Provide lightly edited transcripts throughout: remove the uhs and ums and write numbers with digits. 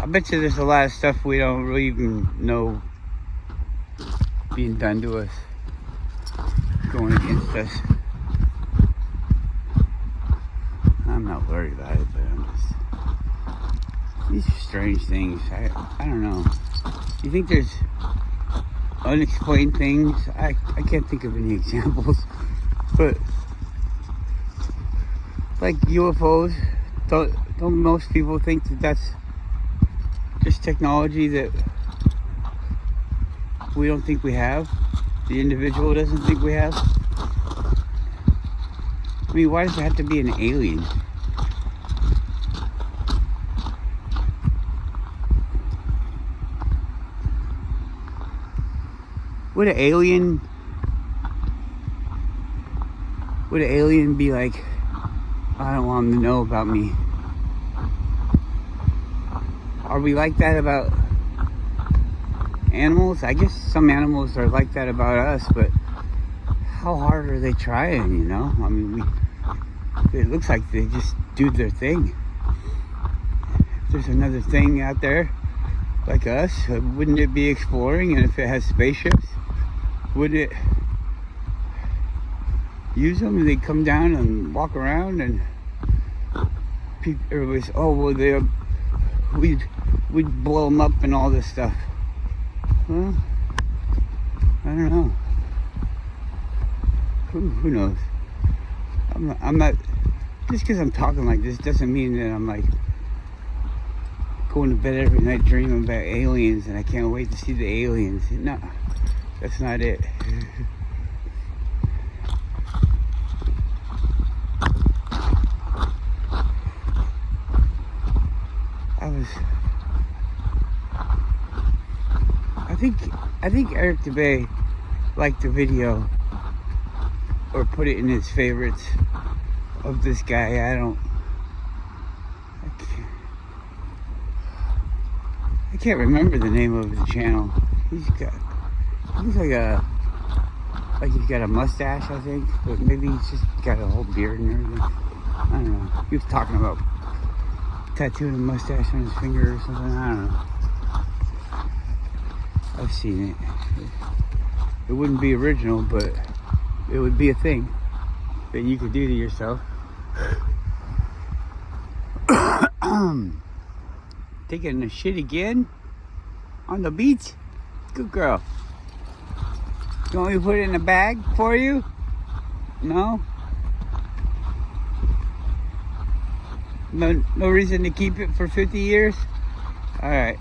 bet you there's a lot of stuff we don't really even know being done to us, going against us. I'm not worried about it, but I'm just... These are strange things. I don't know. You think there's unexplained things? I can't think of any examples, but like UFOs, don't most people think that that's just technology that we don't think we have? The individual doesn't think we have? I mean, why does it have to be an alien? Would an alien be like, I don't want them to know about me? Are we like that about animals? I guess some animals are like that about us, but how hard are they trying, you know? I mean, it looks like they just do their thing. If there's another thing out there like us, wouldn't it be exploring? And if it has spaceships, would it use them? They come down and walk around, and everybody's, oh well, we'd blow them up and all this stuff. Well, I don't know. Who knows? I'm not. Just because I'm talking like this doesn't mean that I'm like going to bed every night dreaming about aliens and I can't wait to see the aliens. No, that's not it. I think Eric DeBay liked the video or put it in his favorites of this guy. I can't remember the name of the channel. He looks like he's got a mustache, I think, but maybe he's just got a whole beard and everything. I don't know. He was talking about tattooing a mustache on his finger or something. I don't know. I've seen it. It wouldn't be original, but it would be a thing that you could do to yourself. Taking a shit again on the beach? Good girl. You want me to put it in a bag for you? No? No reason to keep it for 50 years? Alright.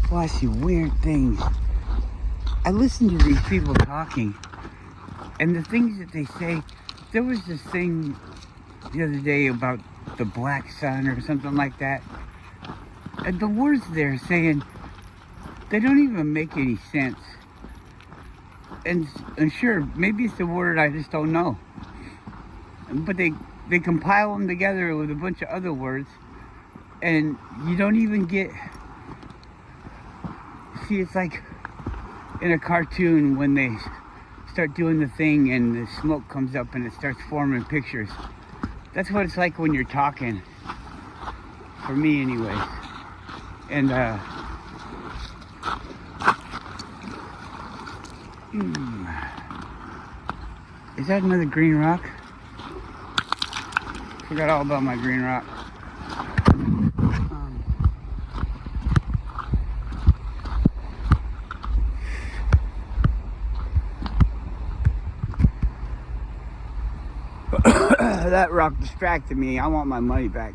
I see weird things. I listen to these people talking, and the things that they say. There was this thing the other day about the black sun or something like that, and the words they're saying, they don't even make any sense. And sure, maybe it's a word I just don't know, but they compile them together with a bunch of other words, and you don't even get. See, it's like in a cartoon when they start doing the thing and the smoke comes up and it starts forming pictures. That's what it's like when you're talking. For me, anyways. And, is that another green rock? Forgot all about my green rock. That rock distracted me. I want my money back.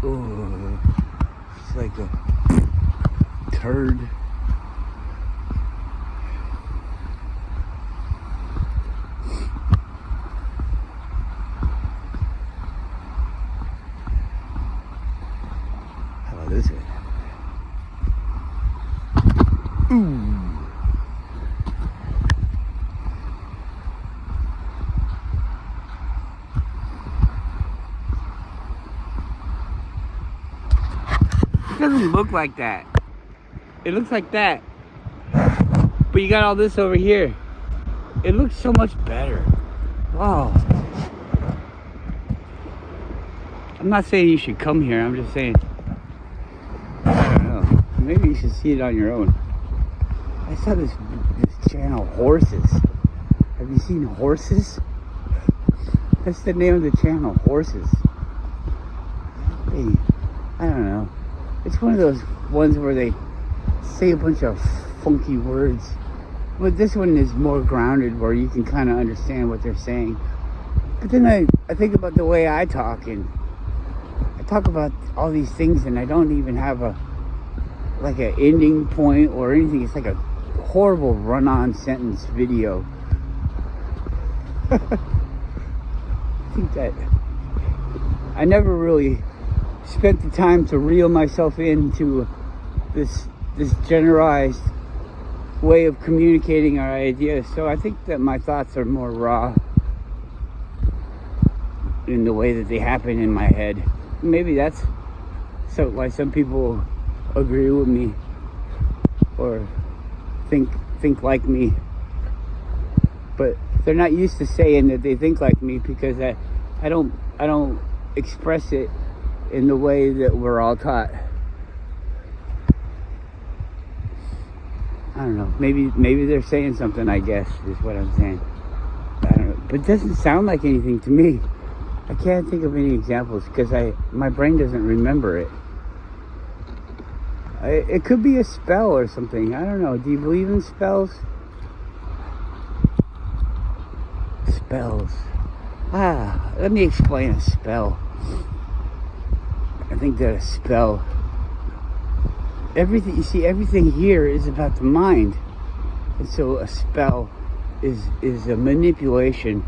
Oh, it's like a turd. How about this one? Ooh. doesn't look like that. It looks like that. But you got all this over here. It looks so much better. Oh. I'm not saying you should come here. I'm just saying, I don't know. Maybe you should see it on your own. I saw this channel, Horses. Have you seen Horses? That's the name of the channel, Horses. Hey, I don't know. It's one of those ones where they say a bunch of funky words. But this one is more grounded, where you can kind of understand what they're saying. But then I think about the way I talk, and I talk about all these things, and I don't even have an ending point or anything. It's like a horrible run-on sentence video. I think that I never really spent the time to reel myself into this generalized way of communicating our ideas. So I think that my thoughts are more raw in the way that they happen in my head. Maybe that's why some people agree with me or think like me, but they're not used to saying that they think like me, because I don't express it in the way that we're all taught. I don't know. Maybe they're saying something, I guess, is what I'm saying. I don't know. But it doesn't sound like anything to me. I can't think of any examples because my brain doesn't remember it. It could be a spell or something. I don't know. Do you believe in spells? Spells. Let me explain a spell. I think that a spell, everything here is about the mind. And so a spell is a manipulation.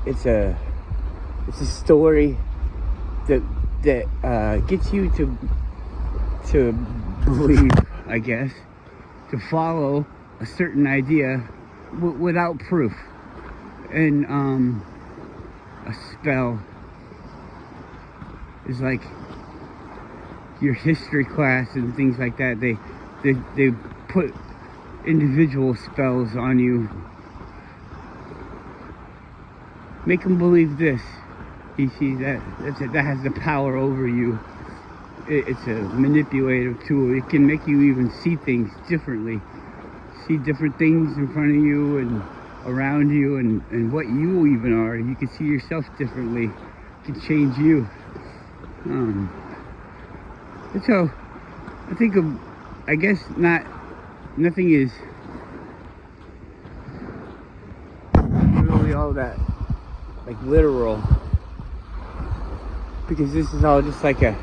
It's a story that gets you to believe, I guess, to follow a certain idea without proof. And a spell is like your history class and things like that. They put individual spells on you, make them believe this. You see, that has the power over you. It's a manipulative tool. It can make you even see things differently, see different things in front of you and around you, and what you even are. You can see yourself differently. It can change you. So I think I guess nothing is really all that like literal, because this is all just like a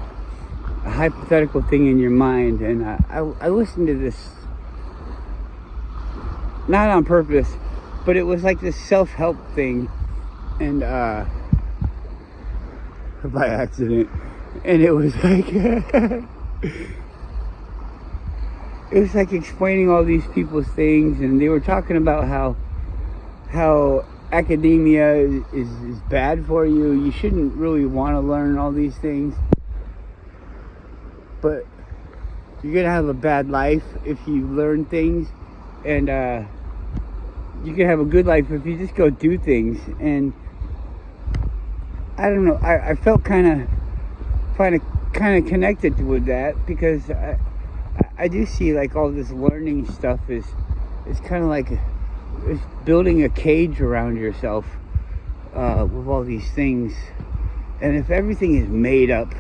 hypothetical thing in your mind. And I listened to this not on purpose, but it was like this self-help thing, and by accident. And it was like it was like explaining all these people's things, and they were talking about how academia is bad for you. You shouldn't really want to learn all these things, but you're gonna have a bad life if you learn things, and you can have a good life if you just go do things. And I don't know, I felt kind of connected with that, because I do see like all this learning stuff is kind of like it's building a cage around yourself with all these things. And if everything is made up,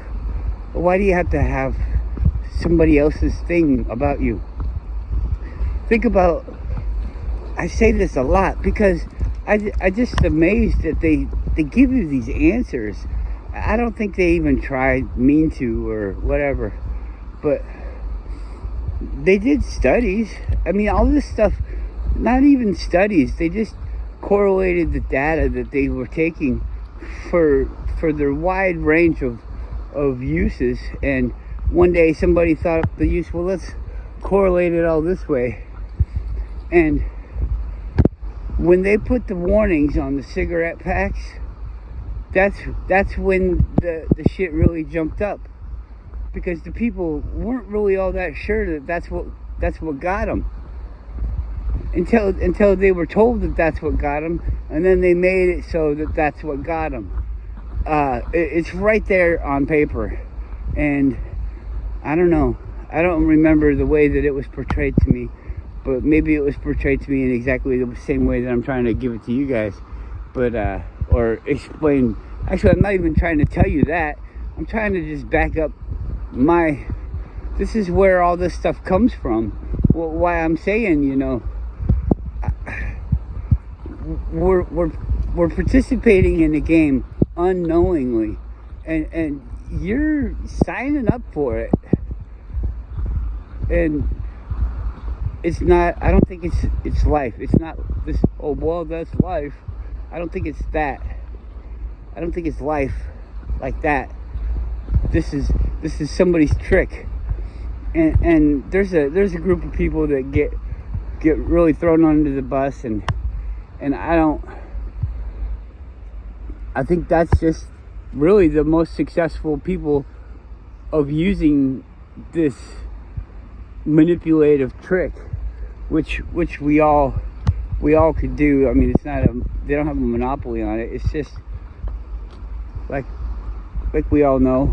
why do you have to have somebody else's thing about you? Think about, I say this a lot because I just amazed that they give you these answers. I don't think they even mean to or whatever, but they did studies. I mean, all this stuff, not even studies, they just correlated the data that they were taking for their wide range of uses. And one day somebody thought up the use, well, let's correlate it all this way. And when they put the warnings on the cigarette packs, that's when the shit really jumped up. because the people weren't really all that sure that that's what got them until they were told that that's what got them, and then they made it so that that's what got them. It's right there on paper, and I don't know. I don't remember the way that it was portrayed to me, but maybe it was portrayed to me in exactly the same way that I'm trying to give it to you guys, but or explain. Actually, I'm not even trying to tell you that. I'm trying to just back up this is where all this stuff comes from. Why I'm saying, we're participating in the game unknowingly, and you're signing up for it, and it's not. I don't think it's life. It's not this. Oh well, that's life. I don't think it's that. I don't think it's life like that. This is somebody's trick, and there's a group of people that get really thrown under the bus, and I think that's just really the most successful people of using this manipulative trick, which we all could do. I mean, it's not they don't have a monopoly on it. It's just like we all know,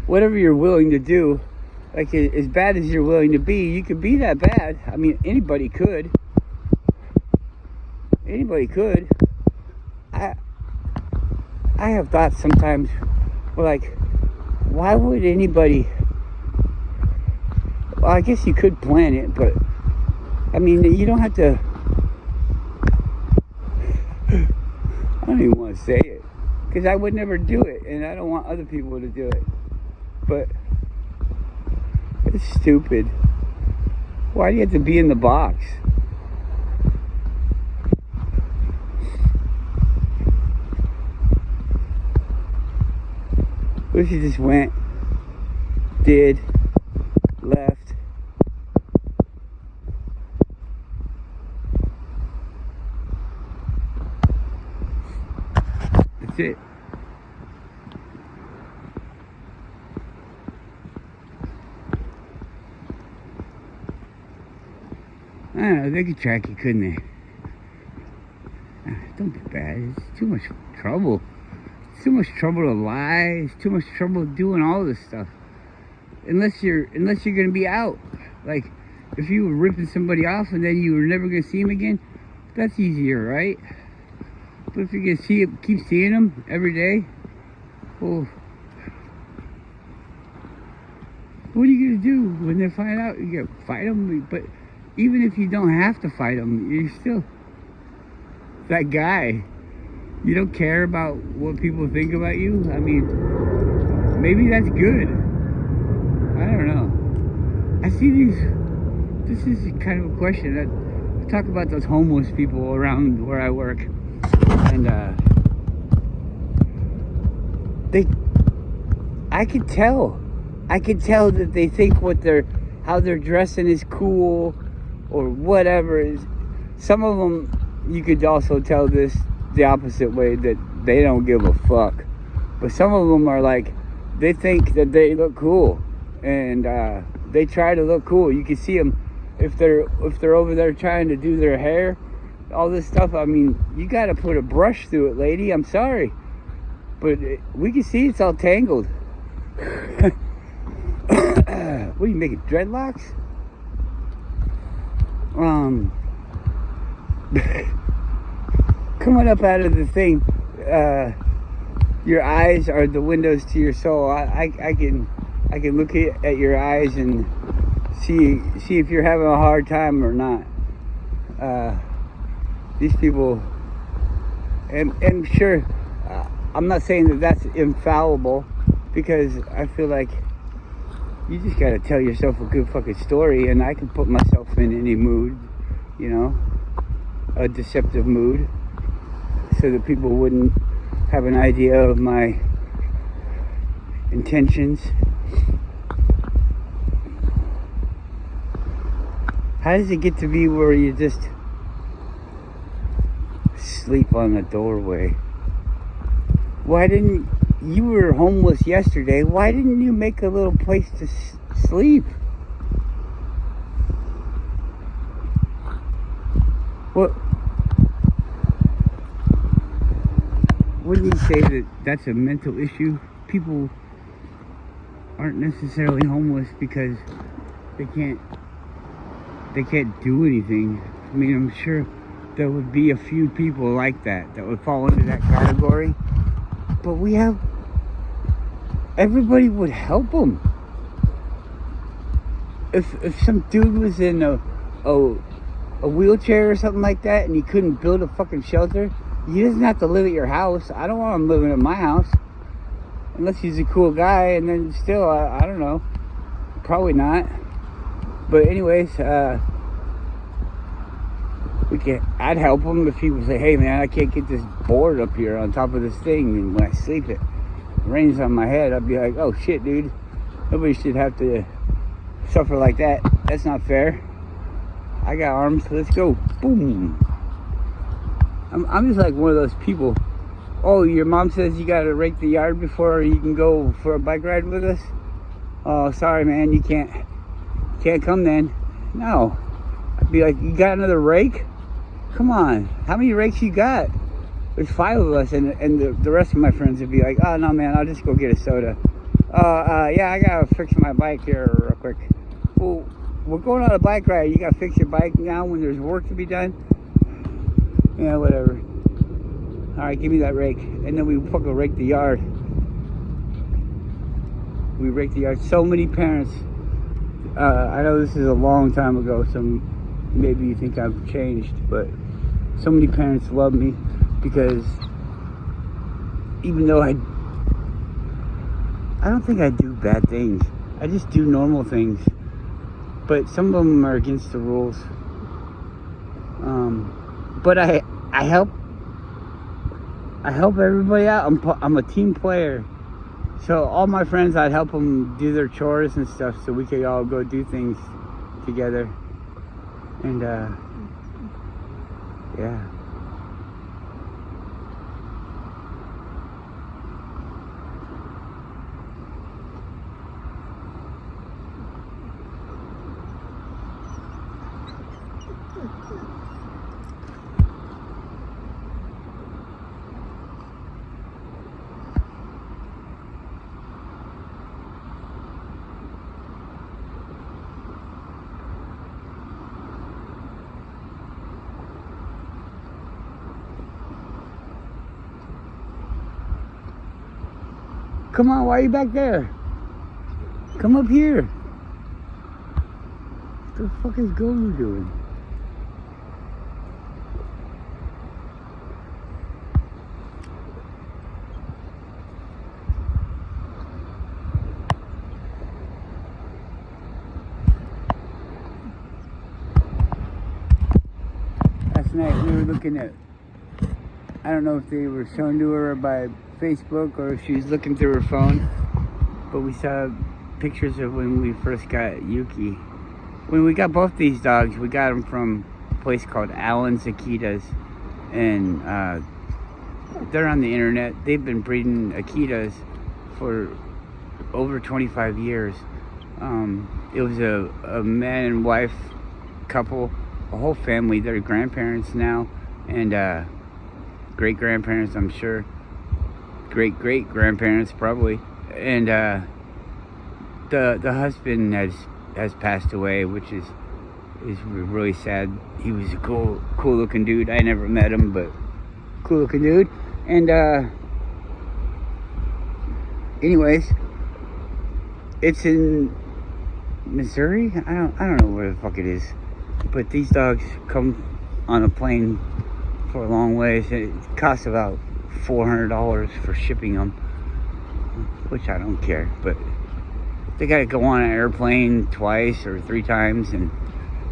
whatever you're willing to do, like as bad as you're willing to be, you could be that bad. I mean, anybody could. I have thoughts sometimes, like, why would anybody? Well, I guess you could plan it, but I mean, you don't have to. I don't even want to say it, because I would never do it, and I don't want other people to do it. But it's stupid. Why do you have to be in the box? What if you just went, did, left? That's it. I don't know, they could track you, couldn't they? Don't be bad. It's too much trouble. It's too much trouble to lie. It's too much trouble doing all this stuff. Unless you're gonna be out. Like, if you were ripping somebody off and then you were never gonna see him again, that's easier, right? But if you're gonna keep seeing them every day, well, what are you gonna do when they find out? You gotta fight them, but even if you don't have to fight them, you're still that guy. You don't care about what people think about you. I mean, maybe that's good. I don't know. I see this is kind of a question that I talk about those homeless people around where I work, and I could tell that they think how they're dressing is cool or whatever. Is some of them, you could also tell this the opposite way, that they don't give a fuck. But some of them are like, they think that they look cool, and they try to look cool. You can see them if they're over there trying to do their hair, all this stuff. I mean, you got to put a brush through it, lady. I'm sorry, but we can see it's all tangled. What are you making, dreadlocks? Coming up out of the thing, your eyes are the windows to your soul. I can look at your eyes and see if you're having a hard time or not. These people, and sure, I'm not saying that that's infallible, because I feel like you just gotta tell yourself a good fucking story, and I can put myself in any mood, a deceptive mood, so that people wouldn't have an idea of my intentions. How does it get to be where you just sleep on the doorway? Why didn't you were homeless yesterday. Why didn't you make a little place to sleep? What? Wouldn't you say that that's a mental issue? People aren't necessarily homeless because they can't do anything. I mean, I'm sure there would be a few people like that would fall into that category. But everybody would help them. If some dude was in a wheelchair or something like that and he couldn't build a fucking shelter, he doesn't have to live at your house. I don't want him living at my house. Unless he's a cool guy, and then still, I don't know. Probably not. But anyways, I'd help him if he was like, hey man, I can't get this board up here on top of this thing, and when I sleep it rains on my head. I'd be like, oh shit, dude. Nobody should have to suffer like that. That's not fair. I got arms, let's go. Boom. I'm just like one of those people. Oh, your mom says you gotta rake the yard before you can go for a bike ride with us? Oh, sorry man, you can't come then. No. I'd be like, you got another rake? Come on, how many rakes you got? There's 5 of us, and the rest of my friends would be like, oh no man, I'll just go get a soda. Yeah, I gotta fix my bike here real quick. Well, we're going on a bike ride. You gotta fix your bike now when there's work to be done? Yeah, whatever. Alright, give me that rake. And then we fucking rake the yard. We rake the yard. So many parents. I know this is a long time ago, so maybe you think I've changed, but so many parents love me because even though I don't think I do bad things. I just do normal things. But some of them are against the rules. But I help everybody out. I'm a team player. So all my friends, I'd help them do their chores and stuff so we could all go do things together. And yeah. Come on, why are you back there? Come up here. What the fuck is Goku doing? Last night we were looking at, I don't know if they were shown to her by Facebook or if she's looking through her phone, but we saw pictures of when we first got Yuki. When we got both these dogs, we got them from a place called Allen's Akitas, and they're on the internet. They've been breeding Akitas for over 25 years. It was a man and wife couple, a whole family. They're grandparents now, and great grandparents, I'm sure. Great grandparents probably, and the husband has passed away, which is really sad. He was a cool looking dude. I never met him, but cool looking dude. And anyways, it's in Missouri. I don't know where the fuck it is, but these dogs come on a plane for a long ways. It costs about $400 for shipping them, which I don't care, but they gotta go on an airplane twice or 3 times, and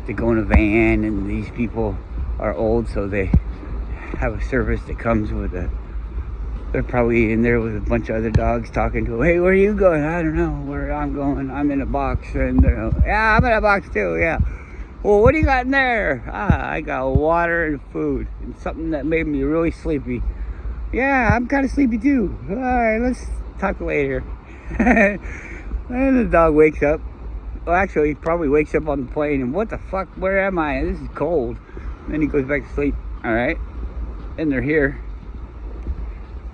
they go in a van, and these people are old, so they have a service that comes with they're probably in there with a bunch of other dogs talking to them. Hey, where are you going? I don't know where I'm going. I'm in a box. And yeah, I'm in a box too, yeah. Well, what do you got in there? I got water and food and something that made me really sleepy. Yeah, I'm kind of sleepy too. All right, let's talk later. And the dog wakes up. Well, actually, he probably wakes up on the plane and what the fuck, where am I? This is cold. And then he goes back to sleep. All right. And they're here.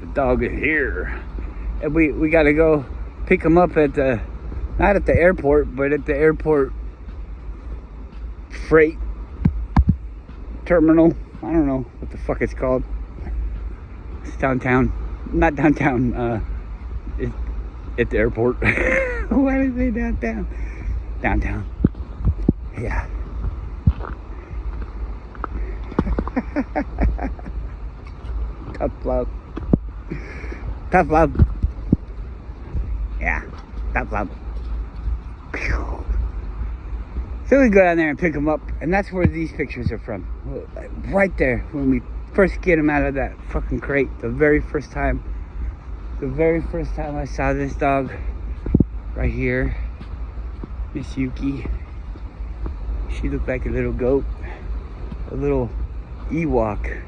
The dog is here. And we got to go pick him up at the, not at the airport, but at the airport freight terminal. I don't know what the fuck it's called. It's downtown. Not downtown. It's at the airport. Why did I say downtown? Downtown. Yeah. Tough love. Tough love. Yeah. Tough love. So we go down there and pick them up, and that's where these pictures are from. Right there, when we first get them out of that fucking crate, the very first time I saw this dog, right here, Miss Yuki. She looked like a little goat, a little Ewok.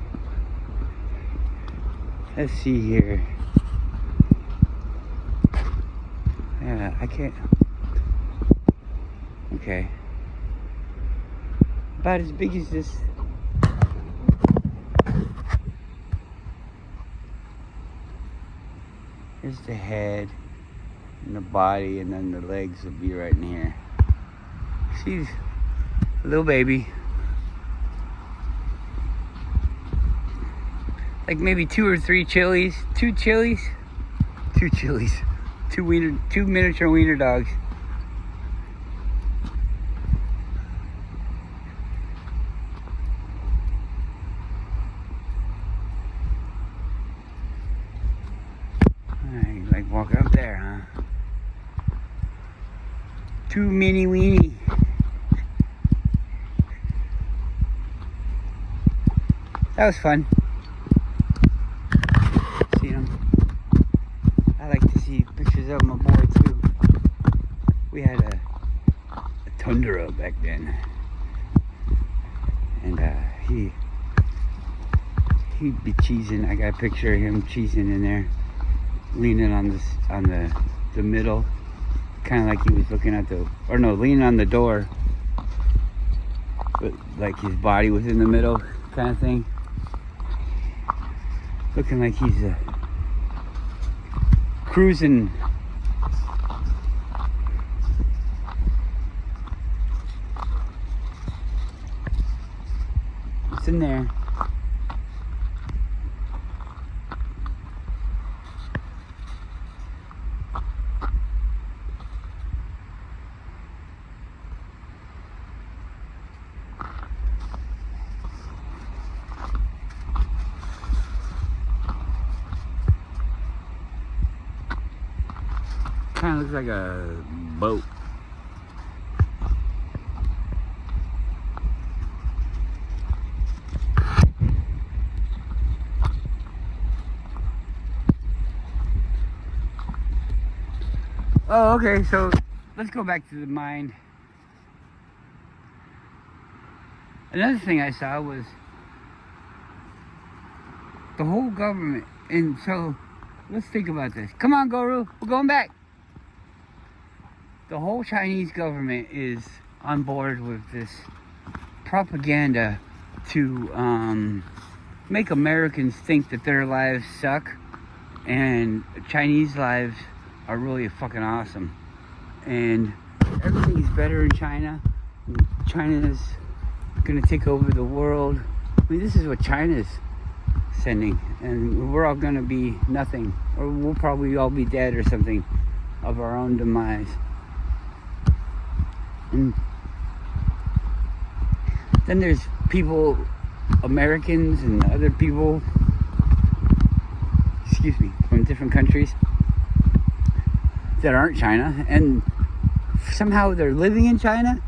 Let's see here. Yeah, I can't. Okay. About as big as this. Here's the head and the body, and then the legs will be right in here. She's a little baby. Like maybe 2 or 3 chilies. 2 chilies. 2 chilies. 2 miniature wiener dogs. Like walking up there, huh? 2 mini weenie. That was fun. Seeing them. I like to see pictures of them aboard too. We had a Tundra back then, and he'd be cheesing. I got a picture of him cheesing in there, leaning on the middle, kind of like he was looking at leaning on the door, but like his body was in the middle, kind of thing. Looking like he's cruising. It's in there. Kind of looks like a boat. Oh, okay, so let's go back to the mine. Another thing I saw was the whole government, and so let's think about this. Come on, Guru, we're going back. The whole Chinese government is on board with this propaganda to make Americans think that their lives suck and Chinese lives are really fucking awesome. And everything's better in China. China's gonna take over the world. I mean, this is what China's sending, and we're all gonna be nothing, or we'll probably all be dead or something of our own demise. And then there's people, Americans and other people, from different countries that aren't China, and somehow they're living in China.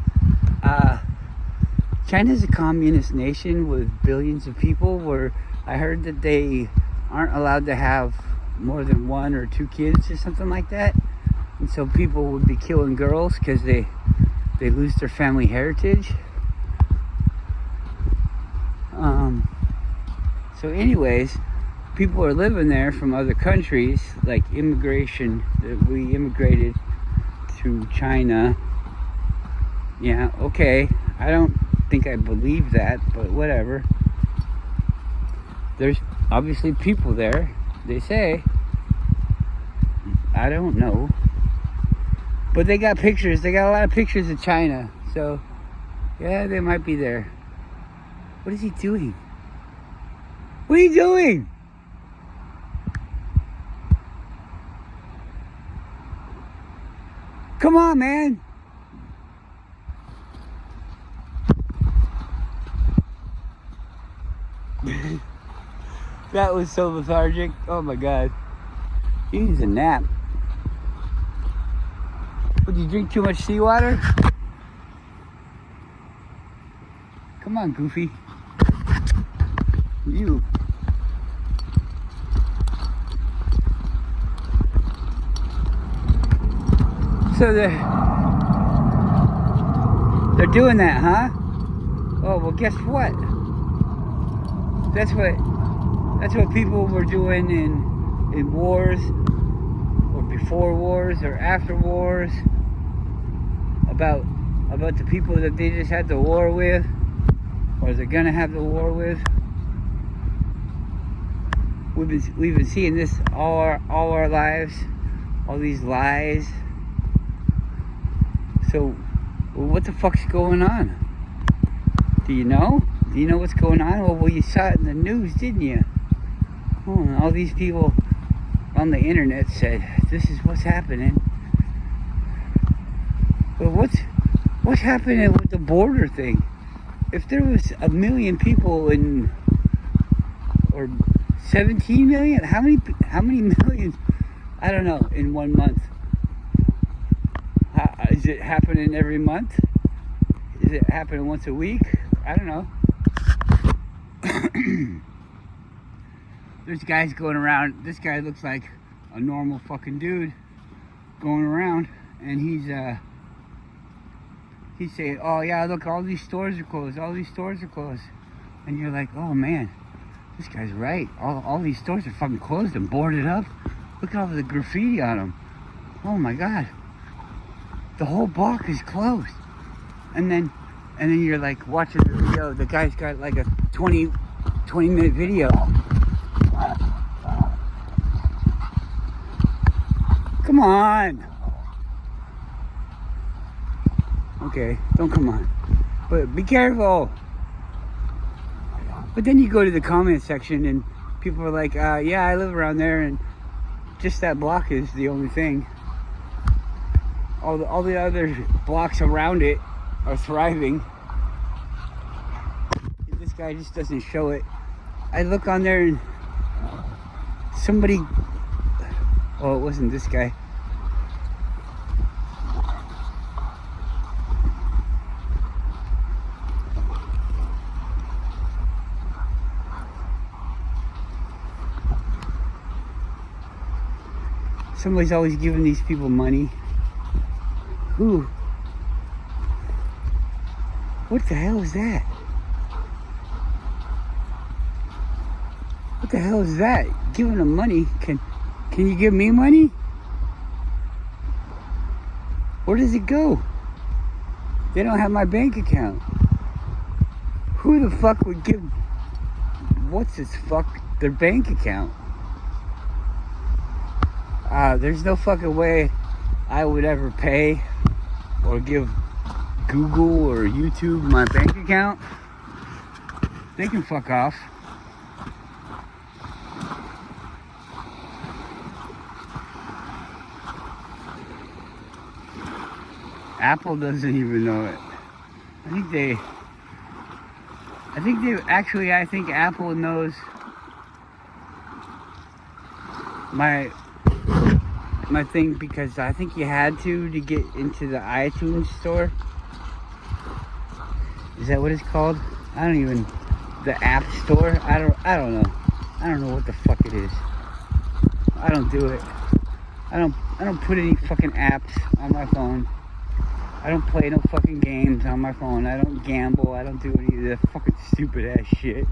China's a communist nation with billions of people, where I heard that they aren't allowed to have more than 1 or 2 kids or something like that. And so people would be killing girls because they lose their family heritage. So anyways, people are living there from other countries, like immigration. We immigrated to China. Yeah, okay. I don't think I believe that, but whatever. There's obviously people there, they say. I don't know. But they got pictures. They got a lot of pictures of China. So, yeah, they might be there. What is he doing? What are you doing? Come on, man. That was so lethargic. Oh my god. He needs a nap. What, did you drink too much seawater? Come on, Goofy. You. So they're doing that, huh? Oh, well, guess what? That's what people were doing in wars, or before wars, or after wars, about the people that they just had the war with, or they're gonna have the war with. We've been seeing this all our lives, all these lies. So, what the fuck's going on? Do you know? Do you know what's going on? Well, you saw it in the news, didn't you? Oh, and all these people on the internet said, this is what's happening. But what's happening with the border thing? If there was 1 million people or 17 million, how many millions? I don't know, in 1 month. Is it happening every month? Is it happening once a week? I don't know. There's guys going around. This guy looks like a normal fucking dude going around, and he's saying, oh yeah, look, all these stores are closed, all these stores are closed. And you're like, oh man, this guy's right. All these stores are fucking closed and boarded up. Look at all the graffiti on them. Oh my god. The whole block is closed. And then you're like watching the video. The guy's got like a 20-minute video. Come on. Okay, don't come on. But be careful. But then you go to the comment section and people are like, yeah, I live around there and just that block is the only thing. All the other blocks around it are thriving. This guy just doesn't show it. I look on there and somebody, oh, it wasn't this guy. Somebody's always giving these people money. Who? What the hell is that? What the hell is that? Giving them money? Can you give me money? Where does it go? They don't have my bank account. Who the fuck would give what's this fuck their bank account? There's no fucking way I would ever pay or give Google or YouTube my bank account. They can fuck off. Apple doesn't even know it. I think Apple knows my thing because I think you had to get into the iTunes store. Is that what it's called? The App Store? I don't know. I don't know what the fuck it is. I don't do it. I don't put any fucking apps on my phone. I don't play no fucking games on my phone. I don't gamble. I don't do any of that fucking stupid ass shit.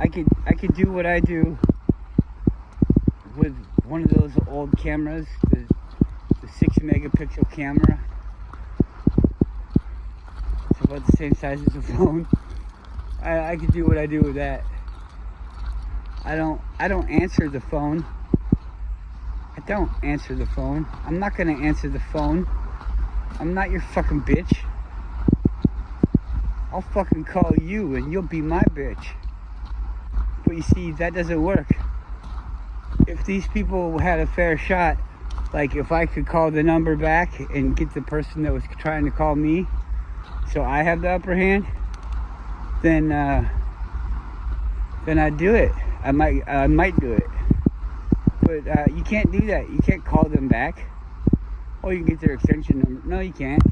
I could do what I do with one of those old cameras, the 6 megapixel camera. It's about the same size as a phone. I could do what I do with that. I don't answer the phone. I don't answer the phone. I'm not gonna answer the phone. I'm not your fucking bitch. I'll fucking call you and you'll be my bitch. But you see, that doesn't work. If these people had a fair shot, like if I could call the number back and get the person that was trying to call me, so I have the upper hand, then I'd do it. I might do it. But you can't do that. You can't call them back. Oh, you can get their extension number. No, you can't.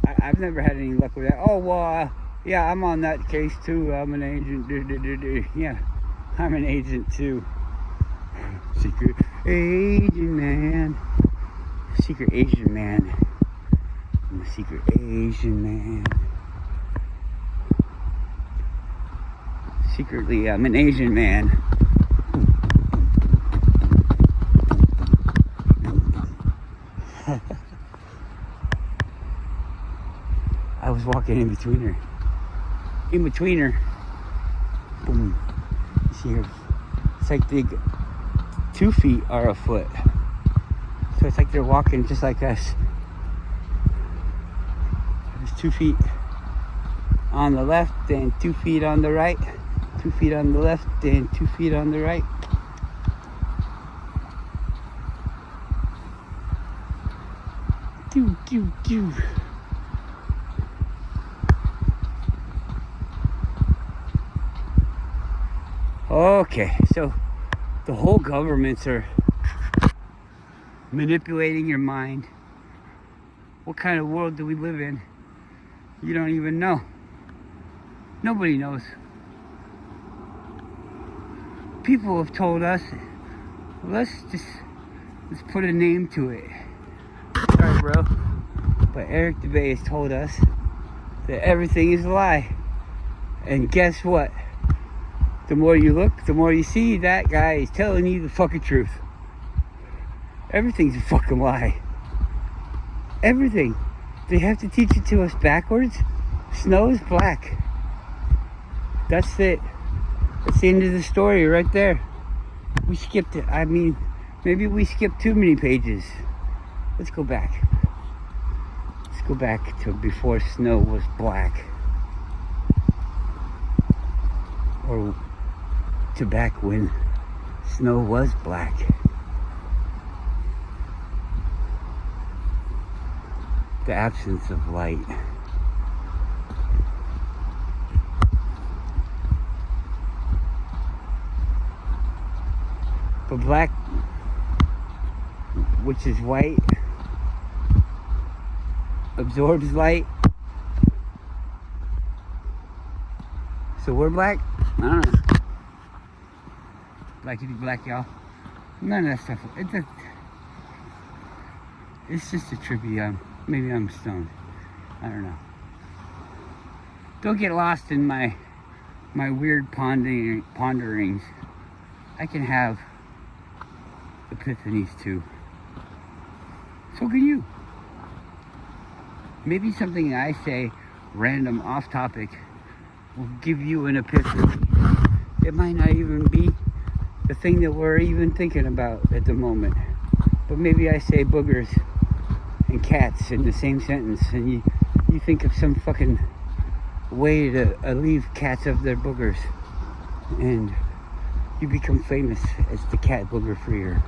I've never had any luck with that. Oh, well, yeah, I'm on that case too. I'm an agent. Yeah, I'm an agent too. Secret agent man. Secret Asian man. I'm a secret Asian man. Secretly, I'm an Asian man. I was walking in between her. Boom. You see her? It's like the 2 feet are a foot. So it's like they're walking just like us. There's 2 feet on the left and 2 feet on the right. 2 feet on the left and 2 feet on the right. Do. Okay, so the whole governments are manipulating your mind. What kind of world do we live in? You don't even know. Nobody knows. People have told us, let's put a name to it. Sorry, bro. But Eric DeBay has told us that everything is a lie. And guess what? The more you look, the more you see that guy is telling you the fucking truth. Everything's a fucking lie. Everything. They have to teach it to us backwards. Snow is black. That's it. That's the end of the story right there. We skipped it. I mean, maybe we skipped too many pages. Let's go back. Let's go back to before snow was black. Or to back when snow was black. The absence of light. But black, which is white, absorbs light. So we're black? I don't know. Blackity black, y'all. None of that stuff. It's just a trippy. Maybe I'm stoned. I don't know. Don't get lost in my weird ponderings. I can have epiphanies too. So can you. Maybe something I say, random, off topic, will give you an epiphany. It might not even be the thing that we're even thinking about at the moment. But maybe I say boogers and cats in the same sentence, and you think of some fucking way to alleviate cats of their boogers, and you become famous as the cat booger freer.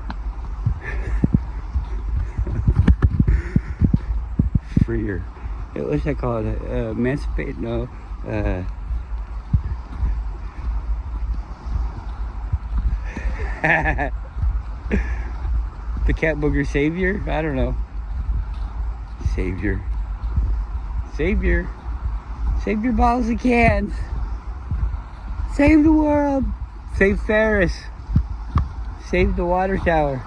Freer. What's that called? Emancipate? No. The cat booger savior? I don't know. Savior. Save your bottles and cans. Save the world. Save Ferris. Save the water tower.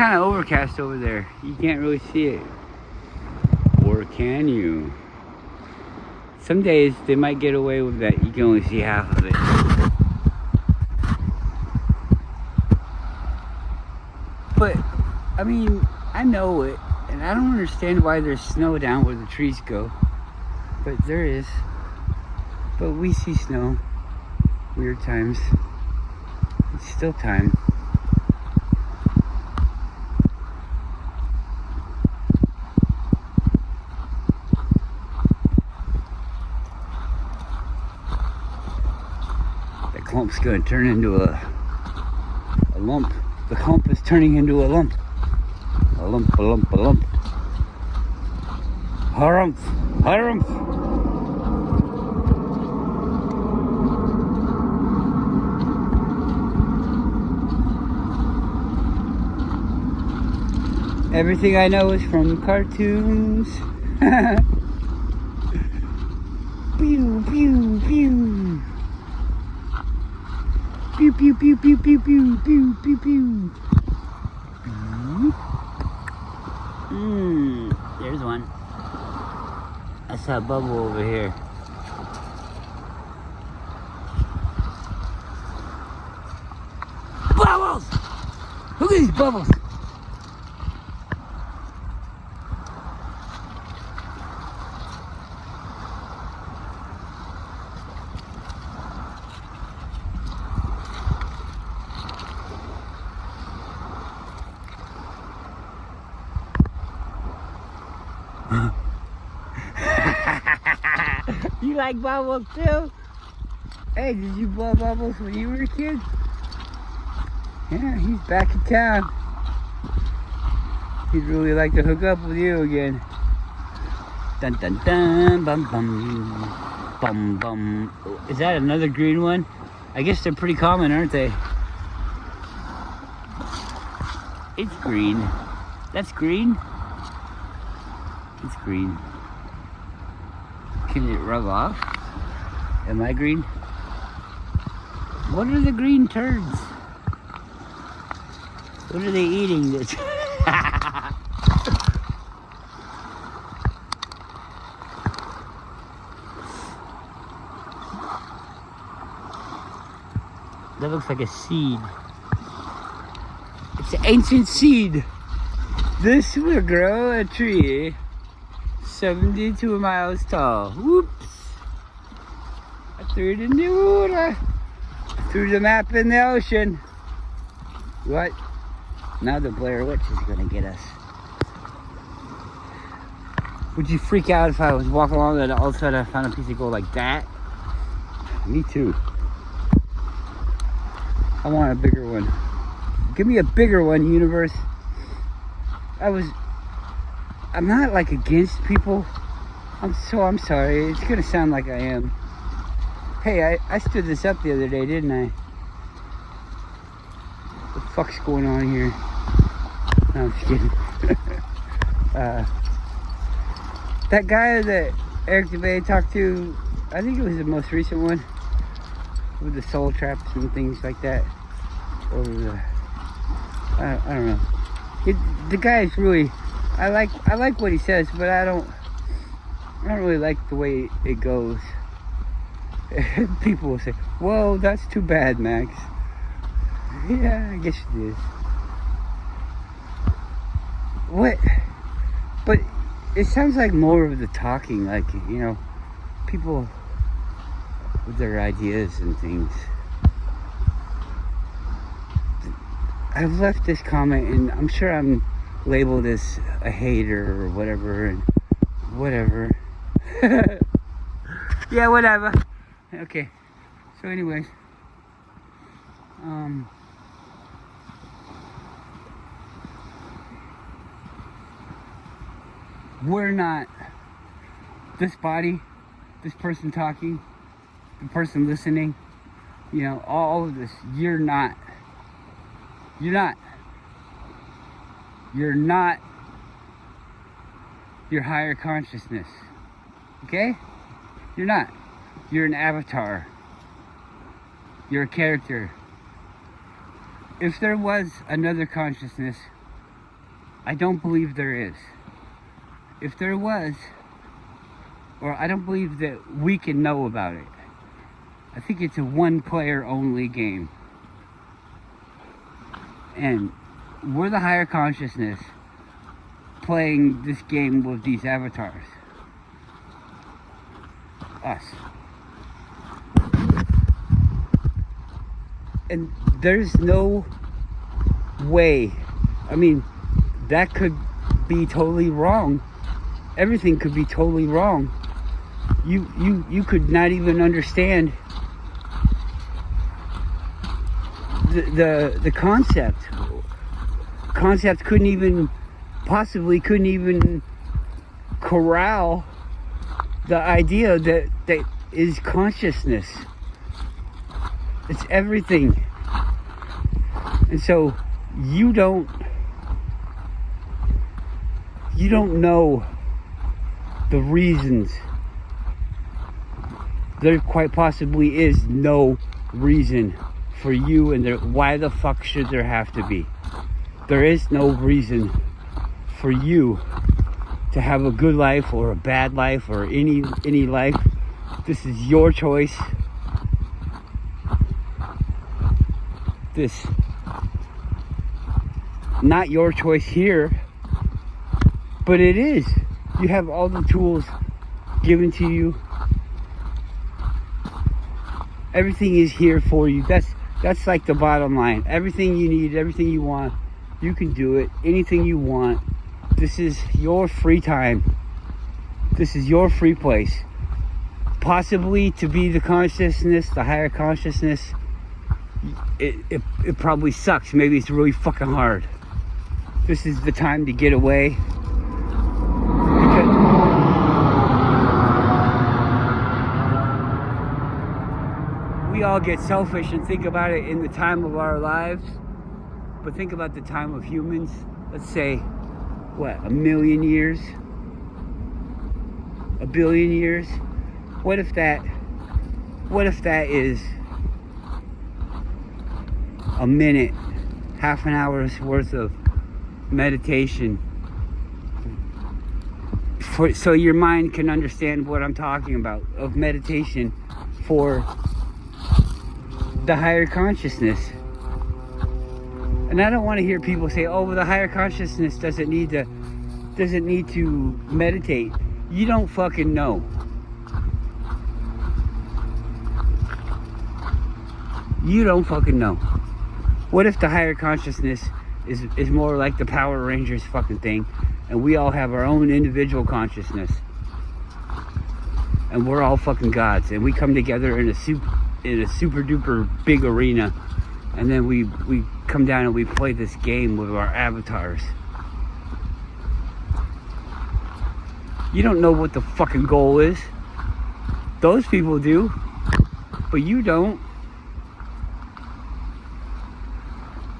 kind of overcast over there. You can't really see it. Or can you? Some days they might get away with that. You can only see half of it. But, I mean, I know it. And I don't understand why there's snow down where the trees go. But there is. But we see snow. Weird times. It's still time. The clump's gonna turn into a lump. The clump is turning into a lump. A lump, a lump, a lump. Harumph, harumph. Everything I know is from cartoons. Pew, pew, pew. Pew, pew, pew, pew, pew, pew, pew, pew, pew. There's one. I saw a bubble over here. Bubbles! Look at these bubbles! You like bubbles too? Hey, did you blow bubbles when you were a kid? Yeah, he's back in town. He'd really like to hook up with you again. Dun dun dun, bum bum, bum bum. Is that another green one? I guess they're pretty common, aren't they? It's green. That's green? It's green. Can it rub off? Am I green? What are the green turds? What are they eating? That looks like a seed. It's an ancient seed. This will grow a tree 72 miles tall. Whoops. I threw it in the water. I threw the map in the ocean. What? Now the Blair Witch is gonna get us. Would you freak out if I was walking along and all of a sudden I found a piece of gold like that? Me too. I want a bigger one. Give me a bigger one, universe. I'm not like against people. I'm sorry. It's gonna sound like I am. Hey, I stood this up the other day, didn't I? What the fuck's going on here? No, I'm just kidding. That guy that Eric DeBay talked to, I think it was the most recent one, with the soul traps and things like that. Or I don't know. The guy is really. I like what he says, but I don't really like the way it goes. People will say, "Whoa, that's too bad, Max." Yeah, I guess it is. What? But it sounds like more of the talking, like, you know, people with their ideas and things. I've left this comment, and I'm sure I'm labeled as a hater or whatever, and whatever. Yeah, whatever. Okay. So anyways, we're not, this body, this person talking, the person listening, you know, all of this, you're not your higher consciousness. Okay? You're not. You're an avatar. You're a character. If there was another consciousness, I don't believe there is. If there was, or I don't believe that we can know about it. I think it's a one-player only game. And we're the higher consciousness playing this game with these avatars. Us. And there's no way. I mean, that could be totally wrong. Everything could be totally wrong. You could not even understand the concept. Concept couldn't even corral the idea that is consciousness. It's everything. And so you don't know the reasons. There quite possibly is no reason for you, and why the fuck should there have to be? There is no reason for you to have a good life or a bad life or any life. This is your choice. This not your choice here, but it is. You have all the tools given to you. Everything is here for you. That's like the bottom line. Everything you need, everything you want, you can do it. Anything you want. This is your free time. This is your free place. Possibly to be the consciousness, the higher consciousness. It probably sucks. Maybe it's really fucking hard. This is the time to get away. We all get selfish and think about it in the time of our lives, but think about the time of humans. Let's say, what, 1,000,000 years? 1,000,000,000 years? What if that is a minute, half an hour's worth of meditation, so your mind can understand what I'm talking about, of meditation for the higher consciousness. And I don't want to hear people say, oh, well, the higher consciousness doesn't need to meditate. You don't fucking know. You don't fucking know. What if the higher consciousness is more like the Power Rangers fucking thing, and we all have our own individual consciousness, and we're all fucking gods, and we come together in a super duper big arena, and then we come down and we play this game with our avatars. You don't know what the fucking goal is. Those people do, but you don't.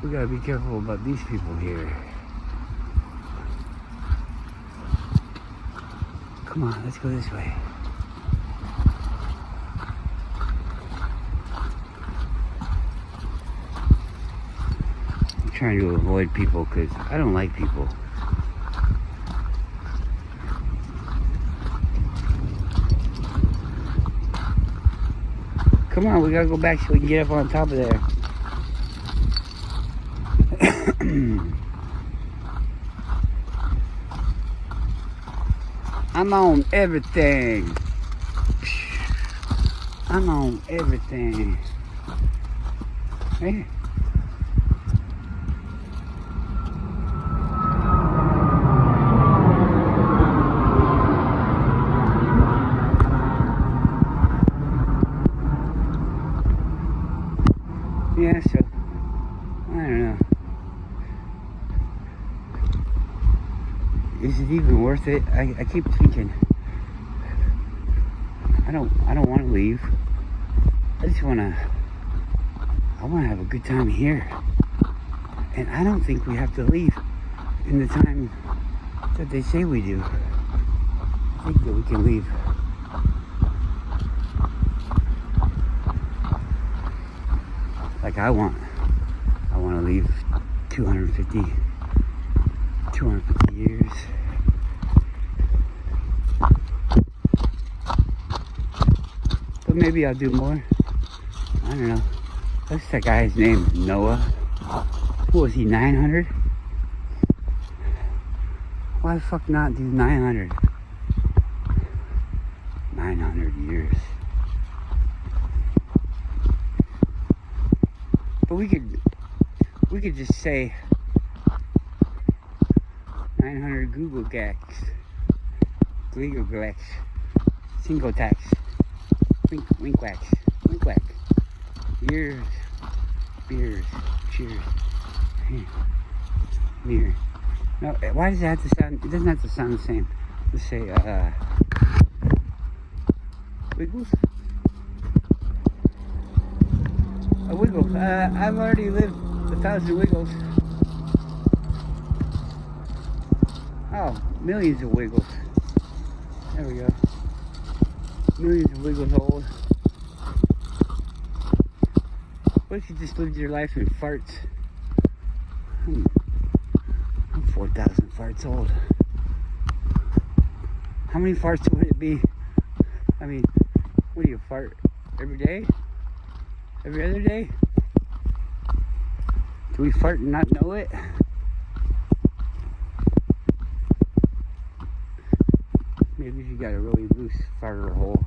We gotta be careful about these people here. Come on, let's go this way. I'm trying to avoid people because I don't like people. Come on, we gotta go back so we can get up on top of there. I'm on everything. I'm on everything. Hey. Yeah, so I don't know. Is it even worth it? I keep thinking. I don't want to leave. I want to have a good time here. And I don't think we have to leave in the time that they say we do. I think that we can leave. Like I want to leave 250 250 years. But maybe I'll do more. I don't know. What's that guy's name? Noah? What was he, 900? Why the fuck not do 900? 900 years. But we could just say 900 Google Gax. Legal Gax. Single tax. Wink wax. Wink whack. Years. Beers. Cheers. Beer. No, why does it have to sound, it doesn't have to sound the same. Let's say, Wiggles? A wiggle. I've already lived 1,000 wiggles. Oh, millions of wiggles. There we go. Millions of wiggles old. What if you just lived your life in farts? I'm 4,000 farts old. How many farts would it be? I mean, what do you fart every day? Every other day? Do we fart and not know it? Maybe if you got a really loose farter hole.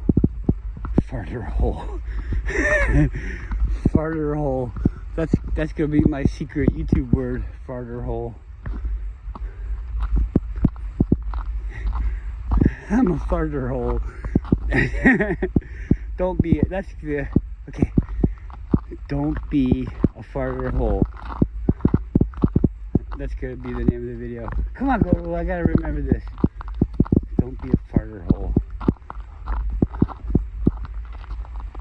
Farter hole. Farter hole. That's gonna be my secret YouTube word. Farter hole. I'm a farter hole. Don't be. That's the. Okay. Don't be a farter hole. That's gonna be the name of the video. Come on, Goldwell, I gotta remember this. Don't be a farter hole.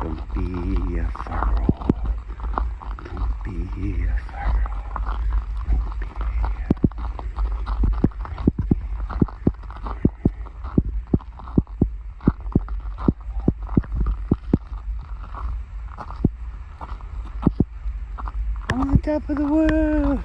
Don't be a farter hole. Don't be a farter hole. On top of the world.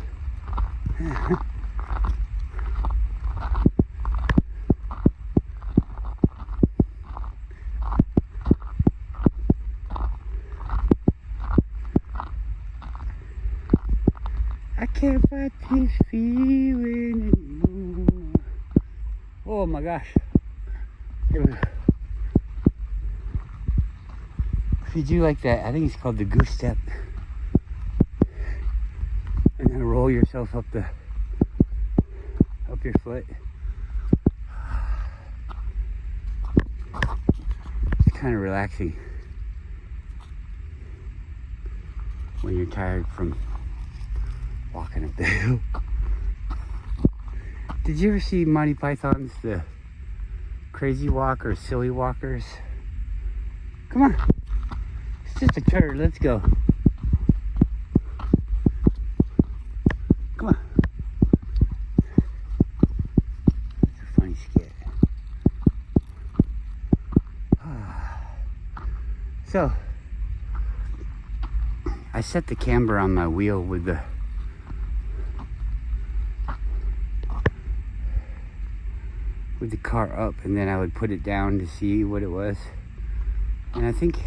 I can't fight this feeling anymore. Oh my gosh. If you do like that, I think it's called the goose step. And then roll yourself up your foot. It's kind of relaxing when you're tired from walking up the hill. Did you ever see Monty Python's The Crazy Walk or Silly Walkers? Come on. It's just a turd. Let's go. Come on. That's a funny skit. So, I set the camber on my wheel with the car up, and then I would put it down to see what it was. And I think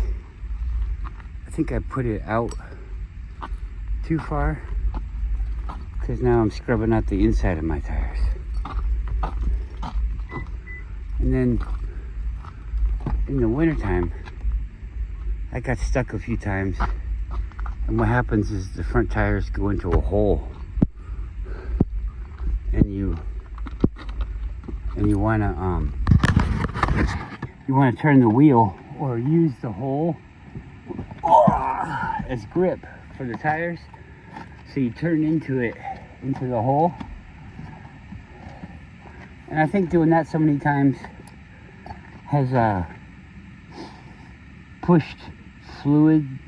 I put it out too far, because now I'm scrubbing out the inside of my tires. And then in the wintertime, I got stuck a few times, and what happens is the front tires go into a hole, and you want to turn the wheel or use the hole as grip for the tires. So you turn into the hole. And I think doing that so many times has pushed fluid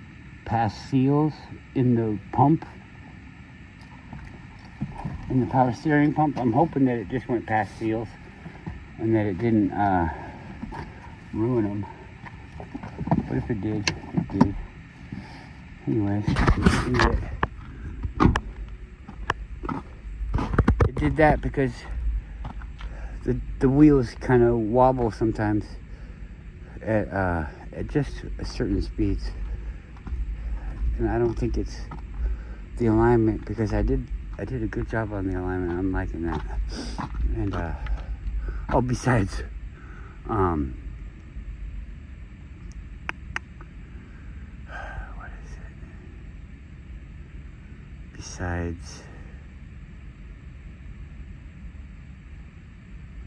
past seals in the pump, in the power steering pump. I'm hoping that it just went past seals and that it didn't ruin them. But if it did, it did. Anyways, it did that because the wheels kind of wobble sometimes at just a certain speeds, and I don't think it's the alignment, because I did a good job on the alignment. I'm liking that. And oh, besides what is it? Besides,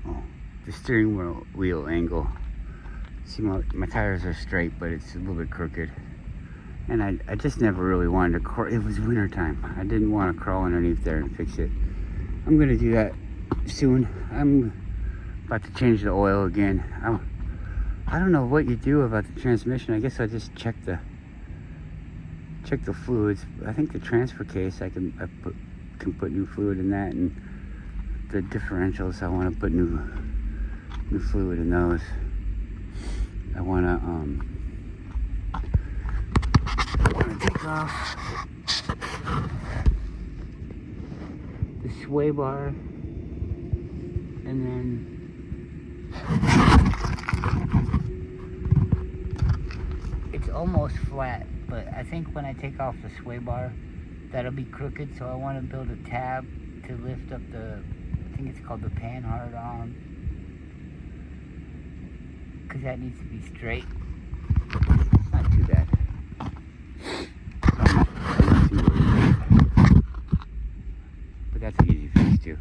oh, the steering wheel angle. See, my tires are straight, but it's a little bit crooked. And I just never really wanted to it was winter time. I didn't want to crawl underneath there and fix it. I'm gonna do that soon. I'm about to change the oil again. I don't know what you do about the transmission. I guess I just check the fluids. I think the transfer case, I can put new fluid in that, and the differentials, I want to put new fluid in those. I want to take off the sway bar, and then it's almost flat, but I think when I take off the sway bar, that'll be crooked, so I want to build a tab to lift up the, I think it's called the panhard on, because that needs to be straight. Not too bad. But that's an easy fix too.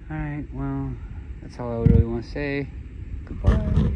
Alright, well, that's all I really want to say. Goodbye.